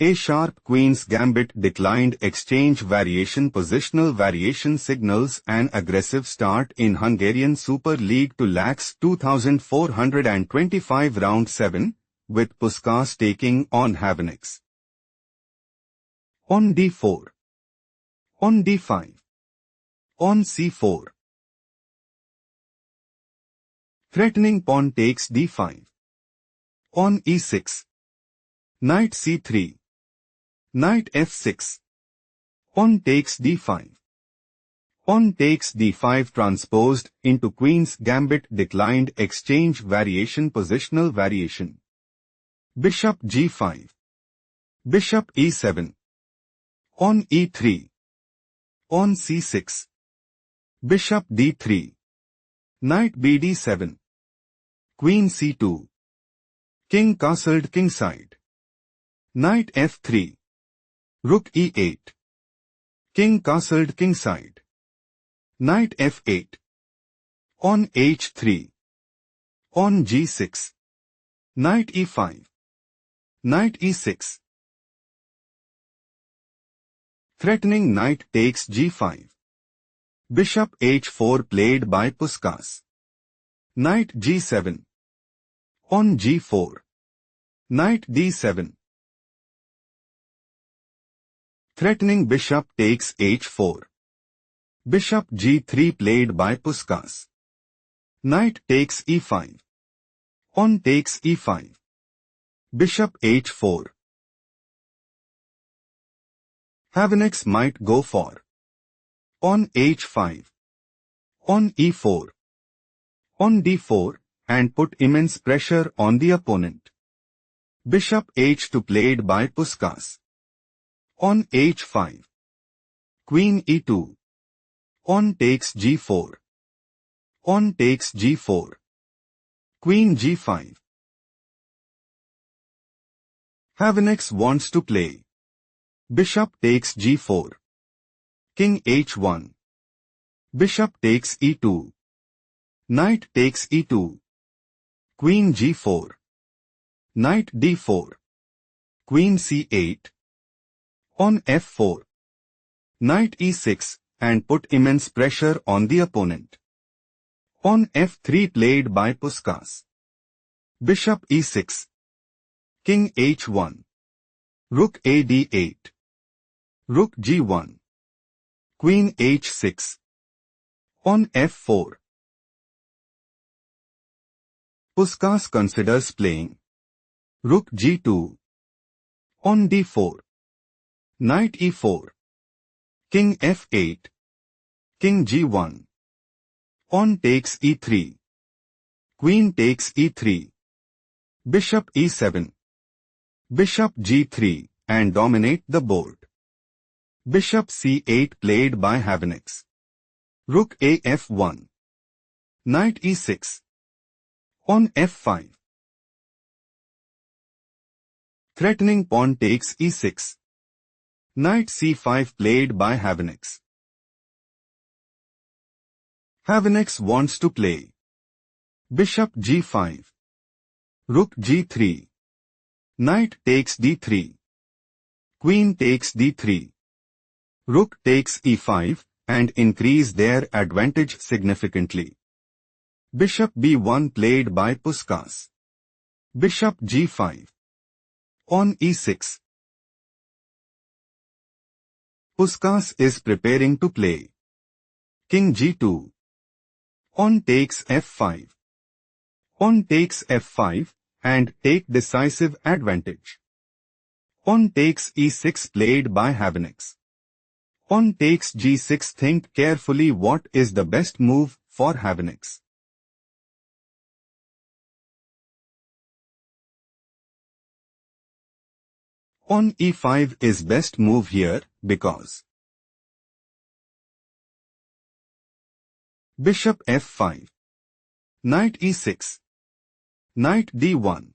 A sharp queen's gambit declined exchange variation positional variation signals an aggressive start in Hungarian Super League to lakhs 2425 round 7, with Puskas taking on Havanecz. On d4. On d5. On c4. Threatening pawn takes d5. On e6. Knight c3. Knight f6. On takes d5. On takes d5 transposed into queen's gambit declined exchange variation positional variation. Bishop g5. Bishop e7. On e3. On c6. Bishop d3. Knight bd7. Queen c2. King castled kingside. Knight f3. Rook e8. King castled kingside. Knight f8. On h3. On g6. Knight e5. Knight e6. Threatening knight takes g5. Bishop h4 played by Puskas. Knight g7. On g4. Knight d7. Threatening bishop takes h4. Bishop g3 played by Puskas. Knight takes e5. On takes e5. Bishop h4. Havanecz might go for. On h5. On e4. On d4, and put immense pressure on the opponent. Bishop h2 played by Puskas. On h5. Queen e2. On takes g4. On takes g4. Queen g5. Havanecz wants to play. Bishop takes g4. King h1. Bishop takes e2. Knight takes e2. Queen g4. Knight d4. Queen c8. On f4. Knight e6, and put immense pressure on the opponent. On f3 played by Puskas. Bishop e6. King h1. Rook a d8. Rook g1. Queen h6. On f4. Puskas considers playing. Rook g2. On d4. Knight e4. King f8. King g1. On takes e3. Queen takes e3. Bishop e7. Bishop g3, and dominate the board. Bishop c8 played by Havanecz. Rook a f1. Knight e6. On f5. Threatening pawn takes e6. Knight c5 played by Havanecz. Havanecz wants to play. Bishop g5. Rook g3. Knight takes d3. Queen takes d3. Rook takes e5, and increase their advantage significantly. Bishop b1 played by Puskas. Bishop g5. On e6. Puskas is preparing to play. King g2. On takes f5. On takes f5, and take decisive advantage. On takes e6 played by Havanecz. On takes g6 think carefully what is the best move for Havanecz. On e5 is best move here, because Bishop f5. Knight e6. Knight d1.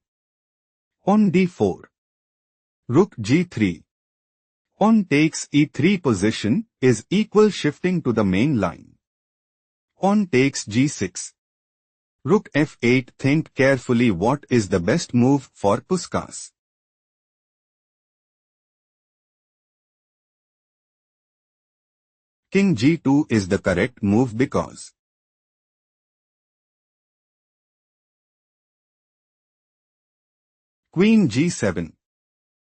On d4. Rook g3. On takes e3 position is equal shifting to the main line. On takes g6. Rook f8 think carefully what is the best move for Puskas. King g2 is the correct move because Queen g7,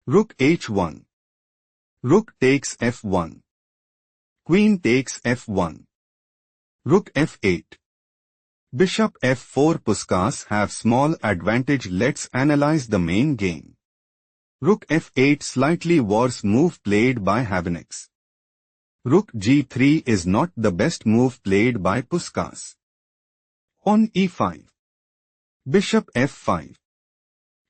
Rook h1, Rook takes f1, Queen takes f1, Rook f8, Bishop f4. Puskas have small advantage. Let's analyze the main game. Rook f8 slightly worse move played by Havanecz. Rook g3 is not the best move played by Puskas. On e5, Bishop f5,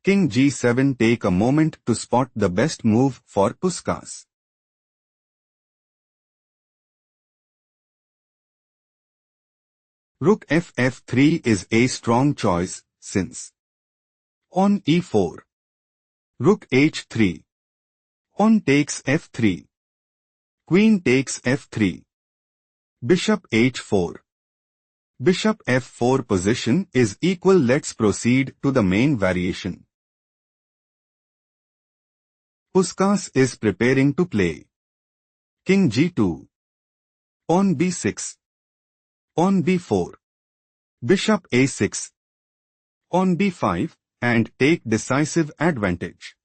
King g7. Take a moment to spot the best move for Puskas. Rook ff3 is a strong choice since on e4, Rook h3, on takes f3, Queen takes f3, Bishop h4, Bishop f4 position is equal. Let's proceed to the main variation. Puskas is preparing to play King g2, on b6, on b4, Bishop a6, on b5, and take decisive advantage.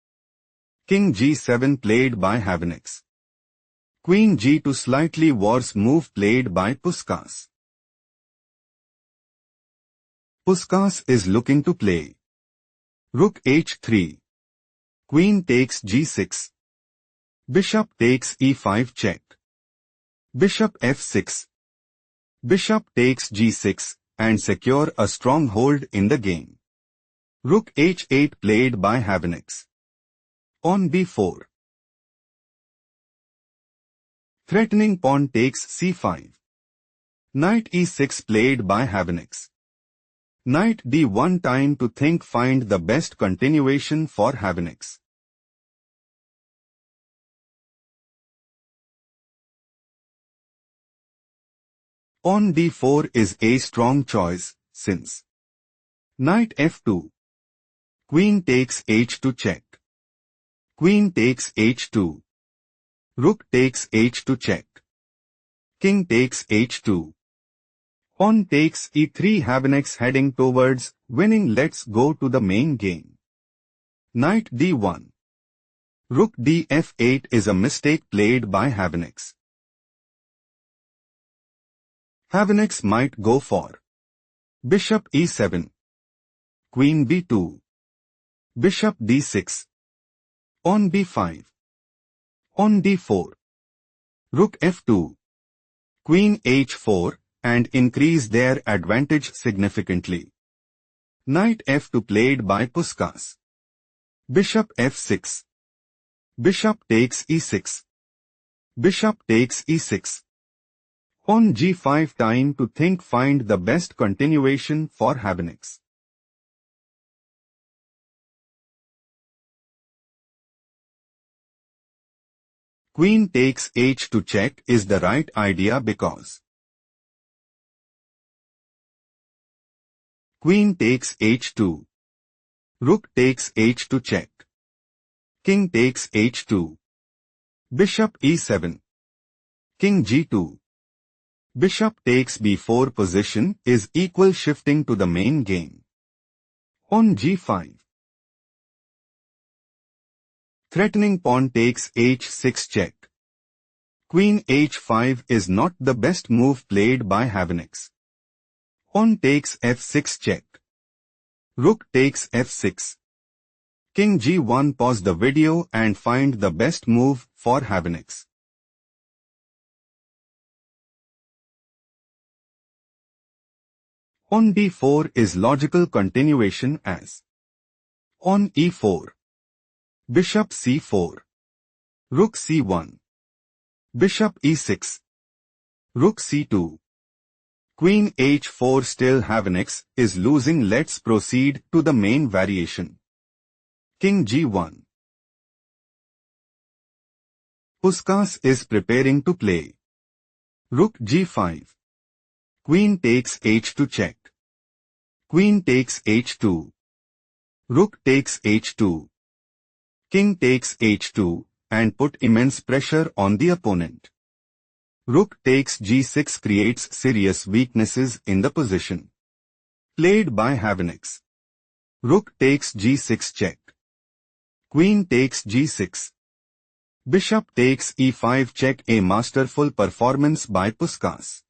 King g7 played by Havanecz. Queen g2 slightly worse move played by Puskas. Puskas is looking to play Rook h3, Queen takes g6, Bishop takes e5 check, Bishop f6, Bishop takes g6 and secure a strong hold in the game. Rook h8 played by Havanecz. On b4, threatening pawn takes c5. Knight e6 played by Havanecz. Knight d1. Time to think. Find the best continuation for Havanecz. On d4 is a strong choice since Knight f2, Queen takes h2 check, Queen takes h2, Rook takes h2 check, King takes h2, Pawn takes e3. Havanecz heading towards winning. Let's go to the main game. Knight d1, Rook df8 is a mistake played by Havanecz. Havanecz might go for Bishop e7, Queen b2, Bishop d6, on b5, on d4, Rook f2, Queen h4 and increase their advantage significantly. Knight f2 played by Puskas. Bishop f6, Bishop takes e6, Bishop takes e6. On g5. Time to think. Find the best continuation for Havanecz. Queen takes h2 check is the right idea because Queen takes h2, Rook takes h2 check, King takes h2, Bishop e7, King g2, Bishop takes b4 position is equal. Shifting to the main game. On g5, threatening pawn takes h6 check. Queen h5 is not the best move played by Havanecz. Pawn takes f6 check. Rook takes f6. King g1. Pause the video and find the best move for Havanecz. On d4 is logical continuation as on e4, Bishop c4, Rook c1, Bishop e6, Rook c2, Queen h4. Still Havanecz is losing. Let's proceed to the main variation. King g1. Puskas is preparing to play Rook g5, Queen takes h2 check, Queen takes h2, Rook takes h2, King takes h2 and put immense pressure on the opponent. Rook takes g6 creates serious weaknesses in the position. Played by Havanecz. Rook takes g6 check. Queen takes g6. Bishop takes e5 check, a masterful performance by Puskas.